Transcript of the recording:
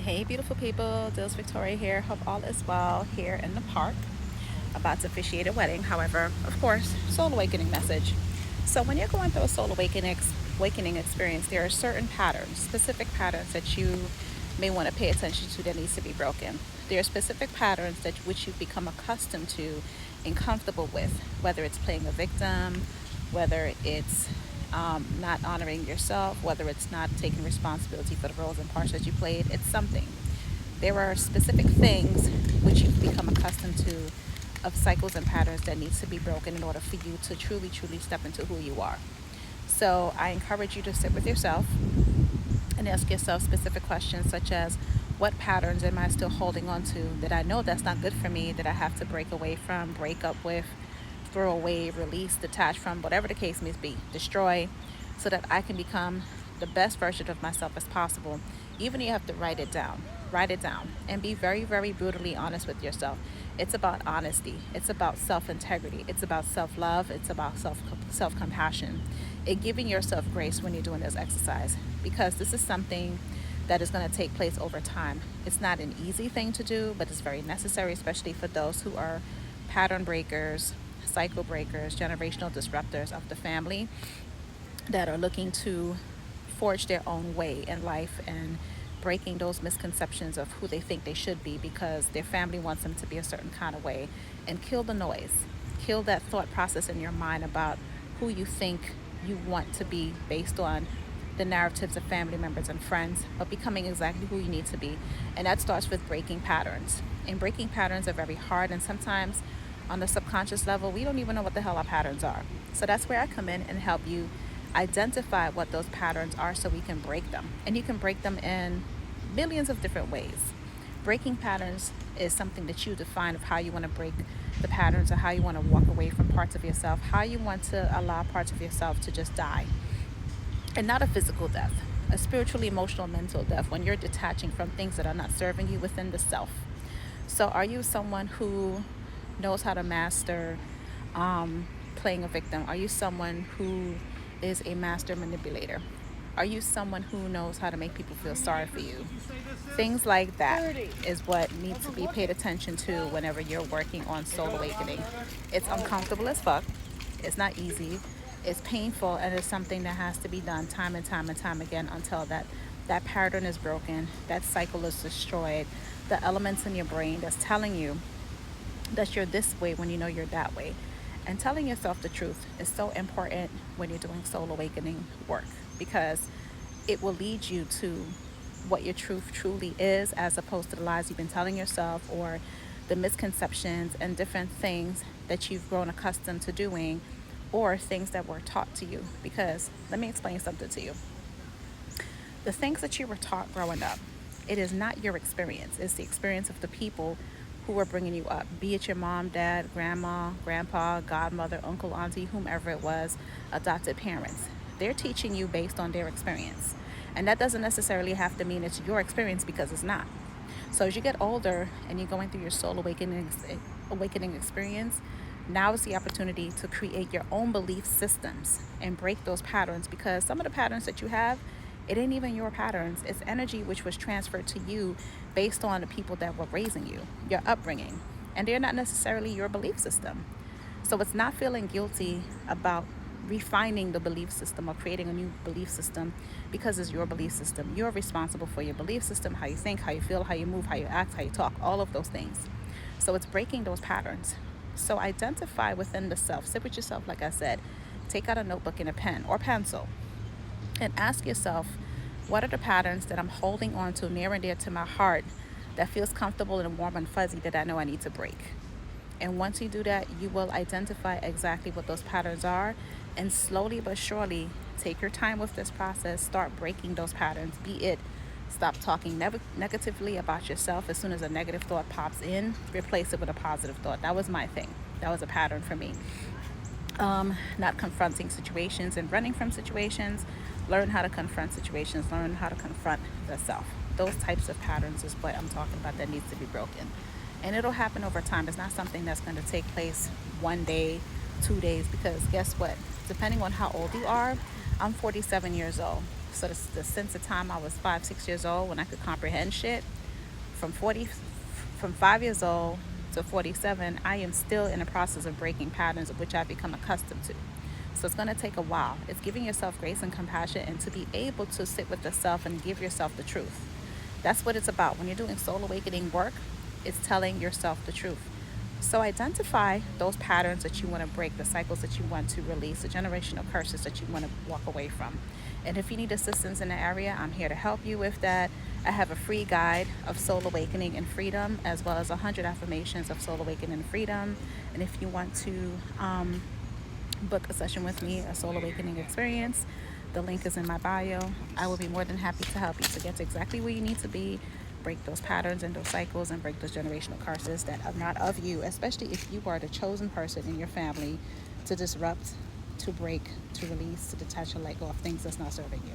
Hey, beautiful people. Dils Victoria here. Hope all is well here in the park. About to officiate a wedding. However, of course, soul awakening message. So, when you're going through a soul awakening experience, there are certain patterns, specific patterns that you may want to pay attention to that needs to be broken. There are specific patterns that which you've become accustomed to and comfortable with, whether it's playing a victim, whether it's not honoring yourself, whether it's not taking responsibility for the roles and parts that you played. It's something. There are specific things which you've become accustomed to of cycles and patterns that needs to be broken in order for you to truly, truly step into who you are. So I encourage you to sit with yourself and ask yourself specific questions such as, what patterns am I still holding on to that I know that's not good for me, that I have to break away from, break up with, throw away, release, detach from, whatever the case may be, destroy, so that I can become the best version of myself as possible. Even if you have to write it down, and be very, very brutally honest with yourself. It's about honesty. It's about self-integrity. It's about self-love. It's about self-compassion. And giving yourself grace when you're doing this exercise, because this is something that is going to take place over time. It's not an easy thing to do, but it's very necessary, especially for those who are pattern breakers, cycle breakers, generational disruptors of the family that are looking to forge their own way in life and breaking those misconceptions of who they think they should be because their family wants them to be a certain kind of way, and kill the noise. Kill that thought process in your mind about who you think you want to be based on the narratives of family members and friends, but becoming exactly who you need to be. And that starts with breaking patterns. And breaking patterns are very hard, and sometimes on the subconscious level, we don't even know what the hell our patterns are. So that's where I come in and help you identify what those patterns are so we can break them. And you can break them in millions of different ways. Breaking patterns is something that you define of how you want to break the patterns, or how you want to walk away from parts of yourself, how you want to allow parts of yourself to just die. And not a physical death, a spiritual, emotional, mental death, when you're detaching from things that are not serving you within the self. So are you someone who knows how to master playing a victim? Are you someone who is a master manipulator? Are you someone who knows how to make people feel sorry for you? Things like that is what needs to be paid attention to whenever you're working on soul awakening. It's uncomfortable as fuck. It's not easy. It's painful, and it's something that has to be done time and time and time again until that pattern is broken, that cycle is destroyed, the elements in your brain that's telling you that you're this way when you know you're that way. And telling yourself the truth is so important when you're doing soul awakening work, because it will lead you to what your truth truly is, as opposed to the lies you've been telling yourself, or the misconceptions and different things that you've grown accustomed to doing, or things that were taught to you. Because let me explain something to you. The things that you were taught growing up, it is not your experience. It's the experience of the people who are bringing you up, be it your mom, dad, grandma, grandpa, godmother, uncle, auntie, whomever it was, adopted parents. They're teaching you based on their experience. And that doesn't necessarily have to mean it's your experience, because it's not. So as you get older and you're going through your soul awakening experience, now is the opportunity to create your own belief systems and break those patterns, because some of the patterns that you have, it ain't even your patterns. It's energy which was transferred to you based on the people that were raising you, your upbringing. And they're not necessarily your belief system. So it's not feeling guilty about refining the belief system or creating a new belief system, because it's your belief system. You're responsible for your belief system, how you think, how you feel, how you move, how you act, how you talk, all of those things. So it's breaking those patterns. So identify within the self. Sit with yourself, like I said. Take out a notebook and a pen or pencil and ask yourself, what are the patterns that I'm holding on to near and dear to my heart that feels comfortable and warm and fuzzy that I know I need to break? And once you do that, you will identify exactly what those patterns are, and slowly but surely take your time with this process. Start breaking those patterns. Be it stop talking negatively about yourself. As soon as a negative thought pops in, replace it with a positive thought. That was my thing. That was a pattern for me. Not confronting situations and running from situations. Learn how to confront situations. Learn how to confront the self. Those types of patterns is what I'm talking about that needs to be broken. And it'll happen over time. It's not something that's going to take place one day, 2 days, because guess what? Depending on how old you are, I'm 47 years old. So the sense of time I was 5, 6 years old when I could comprehend shit, from 40, from 5 years old to 47, I am still in the process of breaking patterns of which I've become accustomed to. So it's going to take a while. It's giving yourself grace and compassion and to be able to sit with yourself and give yourself the truth. That's what it's about. When you're doing soul awakening work, it's telling yourself the truth. So identify those patterns that you want to break, the cycles that you want to release, the generational curses that you want to walk away from. And if you need assistance in the area, I'm here to help you with that. I have a free guide of soul awakening and freedom, as well as 100 affirmations of soul awakening and freedom. And if you want to book a session with me, a soul awakening experience, the link is in my bio. I will be more than happy to help you to get to exactly where you need to be, break those patterns and those cycles, and break those generational curses that are not of you, especially if you are the chosen person in your family to disrupt, to break, to release, to detach and let go of things that's not serving you.